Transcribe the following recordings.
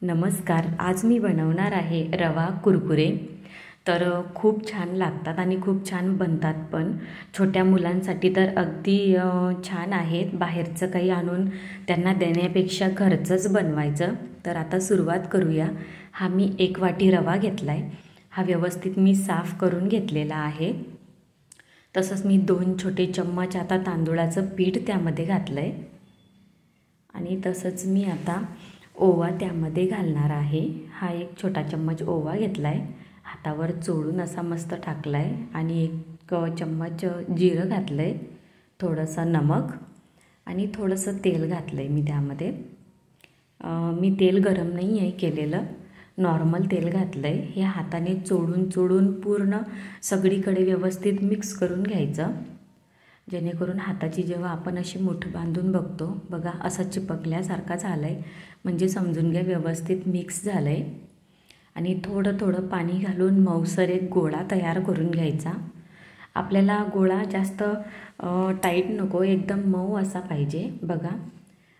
नमस्कार. आज मी बनवणार आहे रवा कुरकुरे. तर खूप छान लागतात आणि खूप छान बनतात पण. छोट्या मुलांसाठी तर अगदी छान आहेत. बाहेरचं काही आणून त्यांना देण्यापेक्षा घरचंच बनवायचं. तर आता सुरुवात करूया. हा मी 1 वाटी रवा घेतला आहे. हा व्यवस्थित मी साफ करून घेतलेला आहे. तसंच मी 2 छोटे चम्मच आता तांदूळाचं पीठ त्यामध्ये घातलं आहे. आणि तसंच मी आता ओवा त्यामध्ये घालणार आहे. हा 1 छोटा चम्मच ओवा घेतला आहे. हातावर चोळून असा मस्त टाकला आहे. आणि 1 चम्मच जिरं घातलं आहे. थोडंसं नमक आणि थोडंसं तेल घातलं आहे मी त्यामध्ये. मी तेल गरम नाही आहे केलेलं, नॉर्मल तेल घातलं आहे. हे हाताने चोळून चोळून पूर्ण सगळीकडे व्यवस्थित मिक्स करून घ्यायचं, जेणेकरून हाताची जेव्हा आपण अशी मूठ बांधून बघतो, बघा असं चिपकल्यासारखा झालं आहे, म्हणजे समजून घ्या व्यवस्थित मिक्स झालं आहे. आणि थोडं थोडं पाणी घालून मऊसर एक गोळा तयार करून घ्यायचा. आपल्याला गोळा जास्त टाईट नको, एकदम मऊ असा पाहिजे. बघा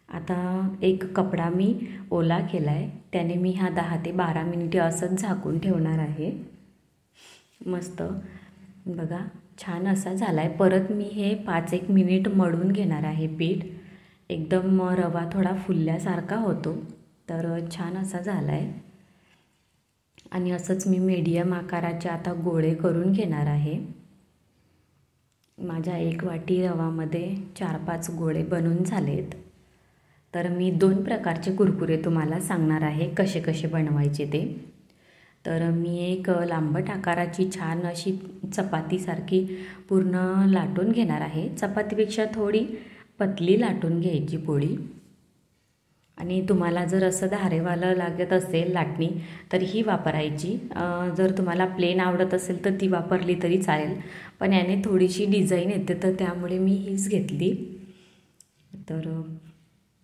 आता एक कपडा मी ओला केला आहे, त्याने मी हा 10 ते 12 मिनिटे असंच झाकून ठेवणार आहे. मस्त बघा छान असा झाला आहे. परत मी हे 5-1 मिनिट मळून घेणार आहे पीठ. एकदम रवा थोडा फुलल्यासारखा होतो, तर छान असा झाला आहे. आणि असंच मी मीडियम आकाराचे आता गोळे करून घेणार आहे. माझ्या 1 वाटी रवामध्ये 4-5 गोळे बनून झालेत. तर मी 2 प्रकारचे कुरकुरे तुम्हाला सांगणार आहे कसे कसे बनवायचे ते. तर मी एक लांबट आकाराची छान अशी चपातीसारखी पूर्ण लाटून घेणार आहे. चपातीपेक्षा थोडी पतली लाटून घ्यायची पोळी. आणि तुम्हाला जर असं धारेवालं लागत असेल लाटणी तर ही वापरायची. जर तुम्हाला प्लेन आवडत असेल तर ती वापरली तरी चालेल, पण याने थोडीशी डिझाईन येते तर त्यामुळे मी हीच घेतली. तर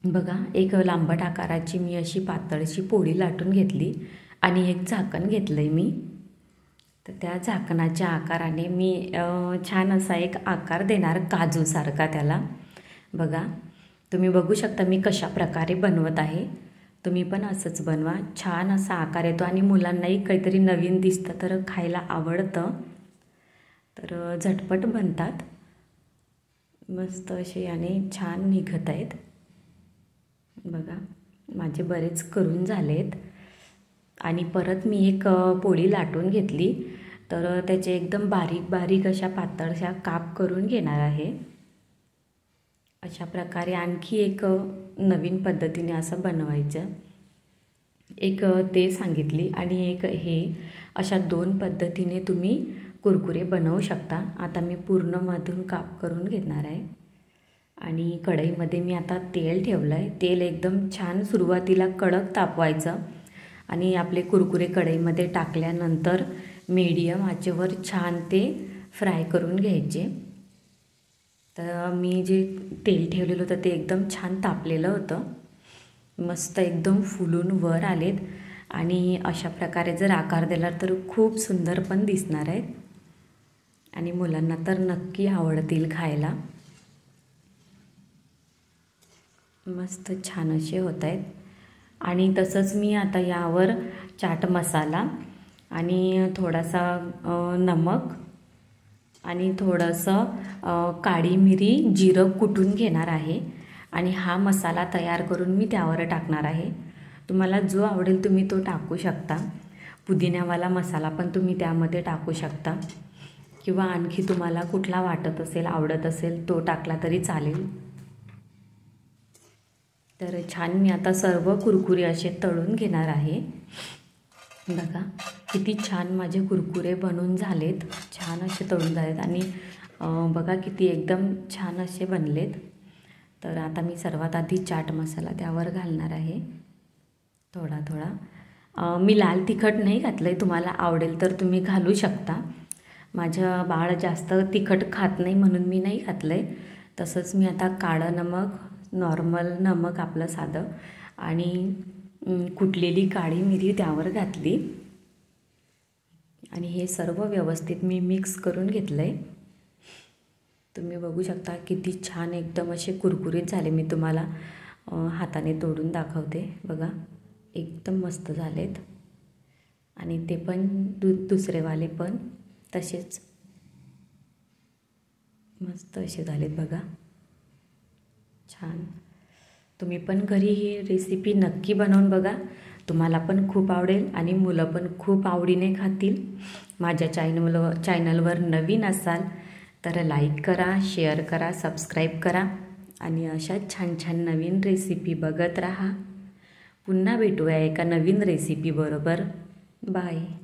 बघा एक लांबट आकाराची मी अशी पातळशी पोळी लाटून घेतली आणि एक झाकण घेतलं आहे मी. तर त्या झाकणाच्या आकाराने मी छान असा एक आकार देणार काजूसारखा त्याला. बघा तुम्ही बघू शकता मी कशा प्रकारे बनवत आहे. तुम्ही पण असंच बनवा, छान असा आकार येतो आणि मुलांनाही काहीतरी नवीन दिसतं तर खायला आवडतं. तर झटपट बनतात, मस्त असे याने छान निघत आहेत. बघा माझे बरेच करून झालेत. आणि परत मी एक पोळी लाटून घेतली, तर त्याचे एकदम बारीक बारीक अशा पातळशा काप करून घेणार आहे. अशा प्रकारे आणखी एक नवीन पद्धतीने असं बनवायचं. एक ते सांगितली आणि एक हे, अशा 2 पद्धतीने तुम्ही कुरकुरे बनवू शकता. आता मी पूर्णमधून काप करून घेणार आहे. आणि कढईमध्ये मी आता तेल ठेवलं आहे. तेल एकदम छान सुरुवातीला कडक तापवायचं आणि आपले कुरकुरे कढईमध्ये टाकल्यानंतर मीडियम आचेवर छान ते फ्राय करून घ्यायचे. तर मी जे तेल ठेवलेलं होतं ते एकदम छान तापलेलं होतं, मस्त एकदम फुलून वर आलेत. आणि अशा प्रकारे जर आकार दिला तर खूप सुंदर पण दिसणार आहेत आणि मुलांना तर नक्की आवडतील खायला. मस्त छान असे होत आहेत. आणि तसंच मी आता यावर चाट मसाला आणि थोडासा नमक आणि थोडंसं काळी मिरी जिरं कुटून घेणार आहे आणि हा मसाला तयार करून मी त्यावर टाकणार आहे. तुम्हाला जो आवडेल तुम्ही तो टाकू शकता. पुदिन्यावाला मसाला पण तुम्ही त्यामध्ये टाकू शकता, किंवा आणखी तुम्हाला कुठला वाटत असेल आवडत असेल तो टाकला तरी चालेल. तर छान मी आता सर्व कुरकुरे असे तळून घेणार आहे. बघा किती छान माझे कुरकुरे बनून झालेत, छान असे तळून झालेत आणि बघा किती एकदम छान असे बनलेत. तर आता मी सर्वात आधी चाट मसाला त्यावर घालणार आहे थोडा थोडा. मी लाल तिखट नाही घातलं आहे, तुम्हाला आवडेल तर तुम्ही घालू शकता. माझं बाळ जास्त तिखट खात नाही म्हणून मी नाही घातलं आहे. तसंच मी आता काळं नमक, नॉर्मल नमक आपलं साधं, आणि कुटलेली काळी मिरी त्यावर घातली. आणि हे सर्व व्यवस्थित मी मिक्स करून घेतलं आहे. तुम्ही बघू शकता किती छान एकदम असे कुरकुरीत झाले. मी तुम्हाला हाताने तोडून दाखवते. बघा एकदम मस्त झालेत आणि ते पण दुसरेवाले पण तसेच मस्त असे झालेत बघा, छान. तुम्ही पण घरी ही रेसिपी नक्की बनवून बघा, तुम्हाला पण खूप आवडेल आणि मुलं पण खूप आवडीने खातील. माझ्या चॅनलवर नवीन असाल तर लाईक करा, शेअर करा, सबस्क्राईब करा आणि अशा छान छान नवीन रेसिपी बघत राहा. पुन्हा भेटूया एका नवीन रेसिपी बरोबर. बाय.